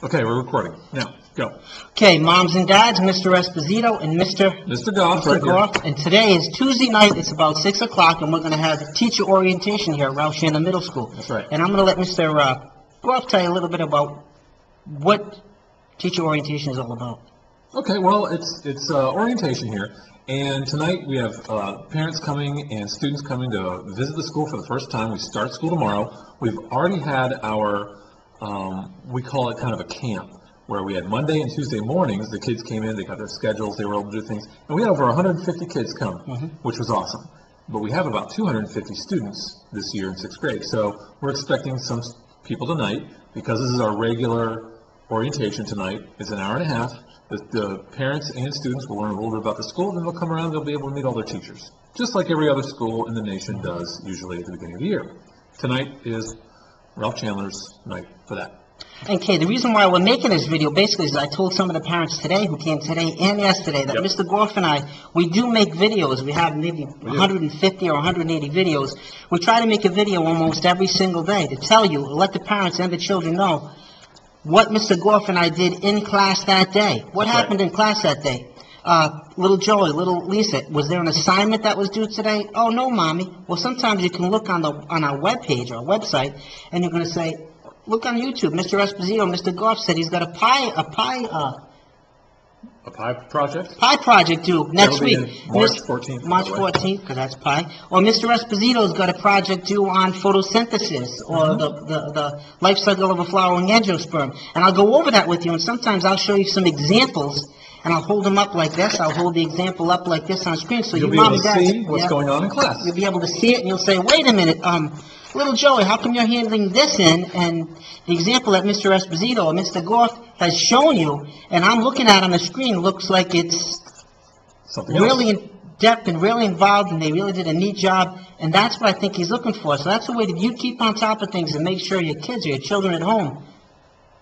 Okay, we're recording. Now, go. Okay, moms and dads, Mr. Esposito and Mr. Goff, right Goff. And today is Tuesday night. It's about 6 o'clock, and we're going to have teacher orientation here at Ralph Chandler Middle School. That's right. And I'm going to let Mr. Goff tell you a little bit about what teacher orientation is all about. Okay, well, it's orientation here, and tonight we have parents coming and students coming to visit the school for the first time. We start school tomorrow. We've already had our we call it kind of a camp, where we had Monday and Tuesday mornings. The kids came in, they got their schedules, they were able to do things, and we had over 150 kids come, which was awesome. But we have about 250 students this year in 6th grade, so we're expecting some people tonight, because this is our regular orientation tonight. It's an hour and a half. The parents and students will learn a little bit about the school, then they'll come around and they'll be able to meet all their teachers, just like every other school in the nation does usually at the beginning of the year. Tonight is Ralph Chandler's night for that. Okay, the reason why we're making this video basically is I told some of the parents today who came today and yesterday that Mr. Goff and I, we do make videos. We have maybe 150 or 180 videos. We try to make a video almost every single day to tell you, let the parents and the children know what Mr. Goff and I did in class that day. What happened in class that day? Little Joey, little Lisa, was there an assignment that was due today? Oh, no, Mommy. Well, sometimes you can look on our webpage, our website, and you're going to say, look on YouTube. Mr. Esposito, Mr. Goff said he's got a pie project? Pie project due next week. March 14th. March 14th, because that's pie. Or Mr. Esposito's got a project due on photosynthesis, or the life cycle of a flowering angiosperm. And I'll go over that with you, and sometimes I'll show you some examples, and I'll hold them up like this. I'll hold the example up like this on screen, so you'll be able to see what's going on in class. You'll be able to see it, and you'll say, wait a minute, little Joey, how come you're handling this in? And the example that Mr. Esposito or Mr. Goff has shown you, and I'm looking at on the screen, looks like it's something really in depth and really involved, and they really did a neat job, and that's what I think he's looking for. So that's the way that you keep on top of things and make sure your kids or your children at home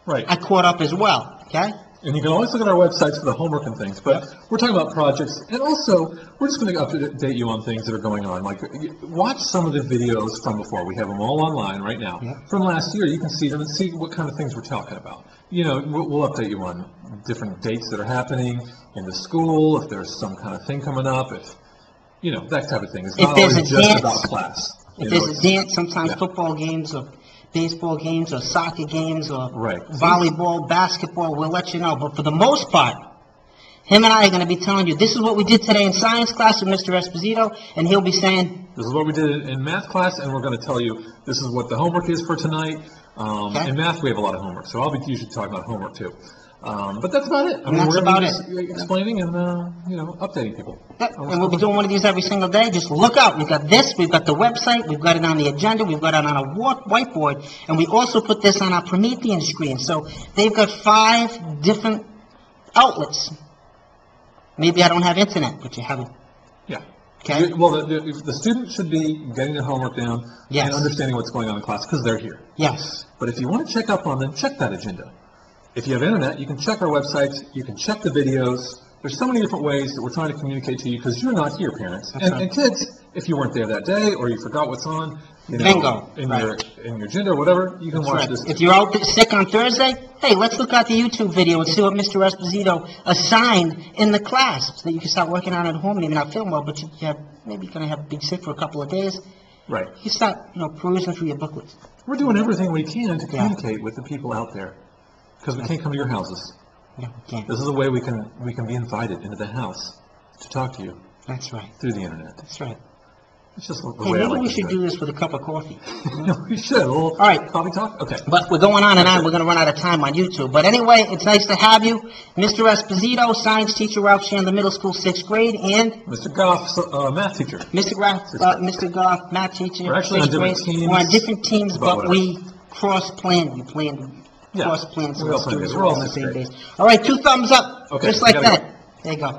are caught up as well, okay? And you can always look at our websites for the homework and things, but we're talking about projects, and also we're just going to update you on things that are going on. Like, watch some of the videos from before. We have them all online right now. From last year, you can see them and see what kind of things we're talking about. You know, we'll update you on different dates that are happening in the school, if there's some kind of thing coming up, if, you know, that type of thing. It's not always just about class. If there's a dance, sometimes football games or baseball games or soccer games or volleyball, basketball, we'll let you know. But for the most part, him and I are going to be telling you, this is what we did today in science class with Mr. Esposito, and he'll be saying, this is what we did in math class, and we're going to tell you, this is what the homework is for tonight. In math, we have a lot of homework, so I'll be usually talking about homework too. But that's about it. I mean, we're going to be explaining and, you know, updating people. And we'll be doing one of these every single day. Just look out. We've got this. We've got the website. We've got it on the agenda. We've got it on a whiteboard. And we also put this on our Promethean screen. So they've got 5 different outlets. Maybe I don't have internet, but you have it. Yeah. Okay. Well, the student should be getting their homework down and understanding what's going on in class because they're here. Yes. But if you want to check up on them, check that agenda. If you have internet, you can check our websites, you can check the videos. There's so many different ways that we're trying to communicate to you because you're not here, parents. And kids, if you weren't there that day or you forgot what's on, you know, in your agenda or whatever, you can watch this. If you're out sick on Thursday, hey, let's look at the YouTube video and see what Mr. Esposito assigned in the class so that you can start working on it at home. Maybe not feeling well, but maybe you're going to be sick for a couple of days. Right. You start, perusing through your booklets. We're doing everything we can to communicate with the people out there. Because we can't come to your houses. Yeah, we can't. This is a way we can be invited into the house to talk to you. That's right. Through the internet. That's right. It's just the hey, way I maybe like we should do this with a cup of coffee. We should. A little coffee talk? Okay. But we're going on and on. We're going to run out of time on YouTube. But anyway, it's nice to have you. Mr. Esposito, science teacher, Ralph Chandler Middle School, 6th grade, and Mr. Goff, math teacher. Mr. Goff, math teacher. We're actually on different teams. We're on different teams, but we cross-plan. We plan cross-plan. We're all on the same base. All right, 2 thumbs up. Okay. Just like that. There you go.